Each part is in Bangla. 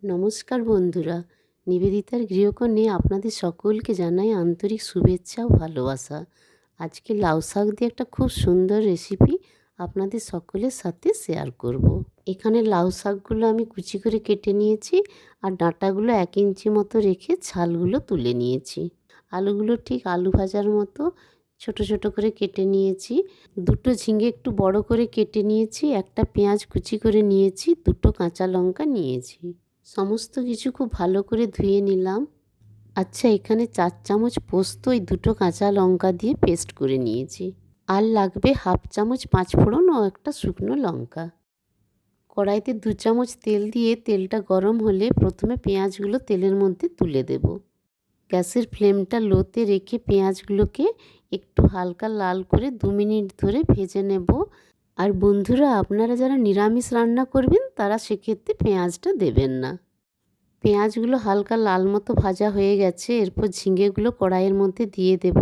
নমস্কার বন্ধুরা, নিবেদিতার গৃহকোণে আপনাদের সকলকে জানাই আন্তরিক শুভেচ্ছা ও ভালোবাসা। আজকে লাউ শাক দিয়ে একটা খুব সুন্দর রেসিপি আপনাদের সকলের সাথে শেয়ার করব। এখানে লাউ শাকগুলো আমি কুচি করে কেটে নিয়েছি আর ডাঁটাগুলো 1 ইঞ্চি মতো রেখে ছালগুলো তুলে নিয়েছি। আলুগুলো ঠিক আলু ভাজার মতো ছোট ছোট করে কেটে নিয়েছি। দুটো ঝিঙে একটু বড় করে কেটে নিয়েছি, একটা পেঁয়াজ কুচি করে নিয়েছি, দুটো কাঁচা লঙ্কা নিয়েছি। সমস্ত কিছু খুব ভালো করে ধুয়ে নিলাম। আচ্ছা, এখানে 4 চামচ পোস্ত ওই দুটো কাঁচা লঙ্কা দিয়ে পেস্ট করে নিয়েছি। আর লাগবে 1/2 চামচ 5 ফোড়ন ও একটা শুকনো লঙ্কা। কড়াইতে 2 চামচ তেল দিয়ে তেলটা গরম হলে প্রথমে পেঁয়াজগুলো তেলের মধ্যে তুলে দেব। গ্যাসের ফ্লেমটা লোতে রেখে পেঁয়াজগুলোকে একটু হালকা লাল করে 2 মিনিট ধরে ভেজে নেব। আর বন্ধুরা, আপনারা যারা নিরামিষ রান্না করবেন তারা সেক্ষেত্রে পেঁয়াজটা দেবেন না। পেঁয়াজগুলো হালকা লাল মতো ভাজা হয়ে গেছে। এরপর ঝিঙেগুলো কড়াইয়ের মধ্যে দিয়ে দেব।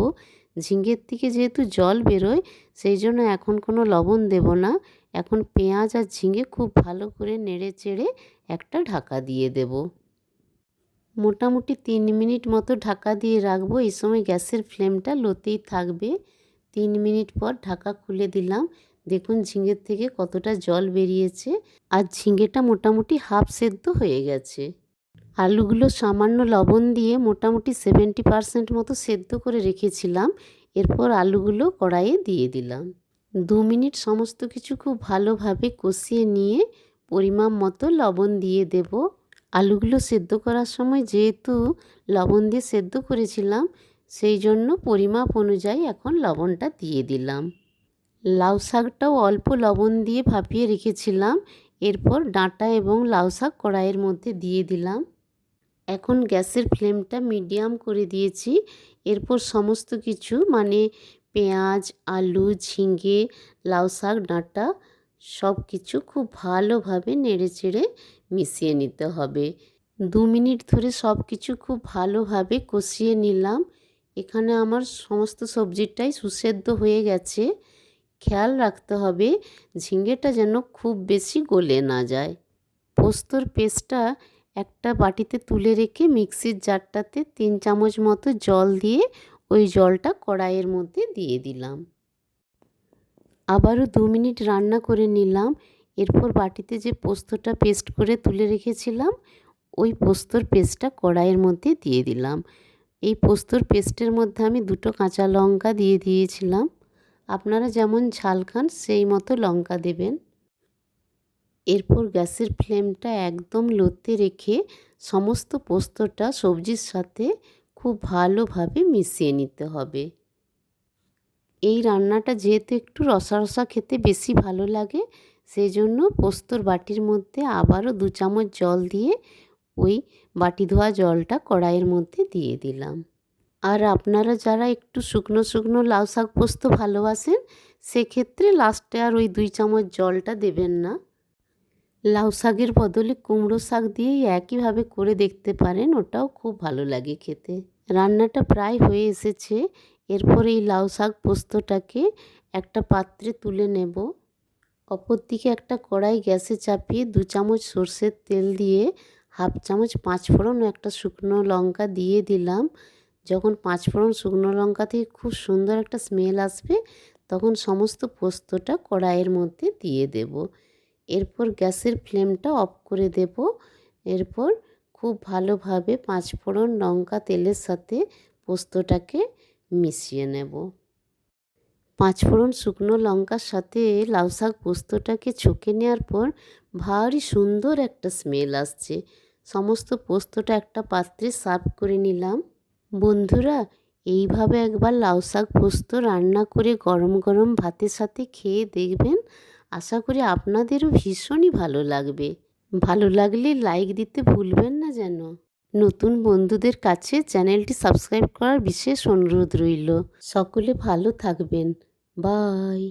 ঝিঙের থেকে যেহেতু জল বেরোয়, সেই জন্য এখন কোনো লবণ দেব না। এখন পেঁয়াজ আর ঝিঙে খুব ভালো করে নেড়ে চেড়ে একটা ঢাকা দিয়ে দেব। মোটামুটি 3 মিনিট মতো ঢাকা দিয়ে রাখবো। এই সময় গ্যাসের ফ্লেমটা লোতেই থাকবে। 3 মিনিট পর ঢাকা খুলে দিলাম। দেখুন ঝিঙের থেকে কতটা জল বেরিয়েছে আর ঝিঙেটা মোটামুটি হাফ সেদ্ধ হয়ে গেছে। আলুগুলো সামান্য লবণ দিয়ে মোটামুটি 70% মতো সেদ্ধ করে রেখেছিলাম। এরপর আলুগুলো কড়াইয়ে দিয়ে দিলাম। 2 মিনিট সমস্ত কিছু খুব ভালোভাবে কষিয়ে নিয়ে পরিমাণ মতো লবণ দিয়ে দেব। আলুগুলো সেদ্ধ করার সময় যেহেতু লবণ দিয়ে সেদ্ধ করেছিলাম, সেই জন্য পরিমাপ অনুযায়ী এখন লবণটা দিয়ে দিলাম। লাউ শাকটাও অল্প লবণ দিয়ে ভাপিয়ে রেখেছিলাম। এরপর ডাঁটা এবং লাউ শাক কড়াইয়ের মধ্যে দিয়ে দিলাম। এখন গ্যাসের ফ্লেমটা মিডিয়াম করে দিয়েছি। এরপর সমস্ত কিছু মানে পেঁয়াজ, আলু, ঝিঙে, লাউ শাক, ডাঁটা সব কিছু খুব ভালোভাবে নেড়েচেড়ে মিশিয়ে নিতে হবে। 2 মিনিট ধরে সব কিছু খুব ভালোভাবে কষিয়ে নিলাম। এখানে আমার সমস্ত সবজিটাই সুসেদ্ধ হয়ে গেছে। খেয়াল রাখতে হবে ঝিঙেটা যেন খুব বেশি গলে না যায়। পোস্তর পেস্টটা একটা বাটিতে তুলে রেখে মিক্সির জারটাতে 3 চামচ মতো জল দিয়ে ওই জলটা কড়াইয়ের মধ্যে দিয়ে দিলাম। আবারও 2 মিনিট রান্না করে নিলাম। এরপর বাটিতে যে পোস্তটা পেস্ট করে তুলে রেখেছিলাম, ওই পোস্তর পেস্টটা কড়াইয়ের মধ্যে দিয়ে দিলাম। এই পোস্তর পেস্টের মধ্যে আমি দুটো কাঁচা লঙ্কা দিয়ে দিয়েছিলাম। আপনারা যেমন ঝাল খান সেই মতো লঙ্কা দেবেন। এরপর গ্যাসের ফ্লেমটা একদম লোতে রেখে সমস্ত পোস্তটা সবজির সাথে খুব ভালোভাবে মিশিয়ে নিতে হবে। এই রান্নাটা যেহেতু একটু রসা রসা খেতে বেশি ভালো লাগে, সেই জন্য পোস্তর বাটির মধ্যে আবারও 2 চামচ জল দিয়ে ওই বাটি ধোয়া জলটা কড়াইয়ের মধ্যে দিয়ে দিলাম। আর আপনারা যারা একটু শুকনো শুকনো লাউ শাক পোস্ত ভালোবাসেন, সেক্ষেত্রে লাস্টে আর ওই 2 চামচ জলটা দেবেন না। লাউ শাকের বদলে কুমড়ো শাক দিয়েই একইভাবে করে দেখতে পারেন, ওটাও খুব ভালো লাগে খেতে। রান্নাটা প্রায় হয়ে এসেছে। এরপর এই লাউ শাক পোস্তটাকে একটা পাত্রে তুলে নেব। অপরদিকে একটা কড়াই গ্যাসে চাপিয়ে 2 চামচ সর্ষের তেল দিয়ে 1/2 চামচ 5 ফোড়ন ও একটা শুকনো লঙ্কা দিয়ে দিলাম। যখন 5 ফোড়ন শুকনো লঙ্কা থেকে খুব সুন্দর একটা স্মেল আসবে, তখন সমস্ত পোস্তটা কড়াইয়ের মধ্যে দিয়ে দেব। এরপর গ্যাসের ফ্লেমটা অফ করে দেব। এরপর খুব ভালোভাবে 5 ফোড়ন লঙ্কা তেলের সাথে পোস্তটাকে মিশিয়ে নেব। 5 ফোড়ন শুকনো লঙ্কার সাথে লাউ শাক পোস্তটাকে ছকে নেওয়ার পর ভারী সুন্দর একটা স্মেল আসছে। সমস্ত পোস্তটা একটা পাত্রে সার্ভ করে নিলাম। বন্ধুরা, এইভাবে একবার লাউ শাক পোস্ত রান্না করে গরম গরম ভাতের সাথে খেয়ে দেখবেন। আশা করি আপনাদেরও ভীষণই ভালো লাগবে। ভালো লাগলে লাইক দিতে ভুলবেন না যেন। নতুন বন্ধুদের কাছে চ্যানেলটি সাবস্ক্রাইব করার বিশেষ অনুরোধ রইল। সকলে ভালো থাকবেন। বাই।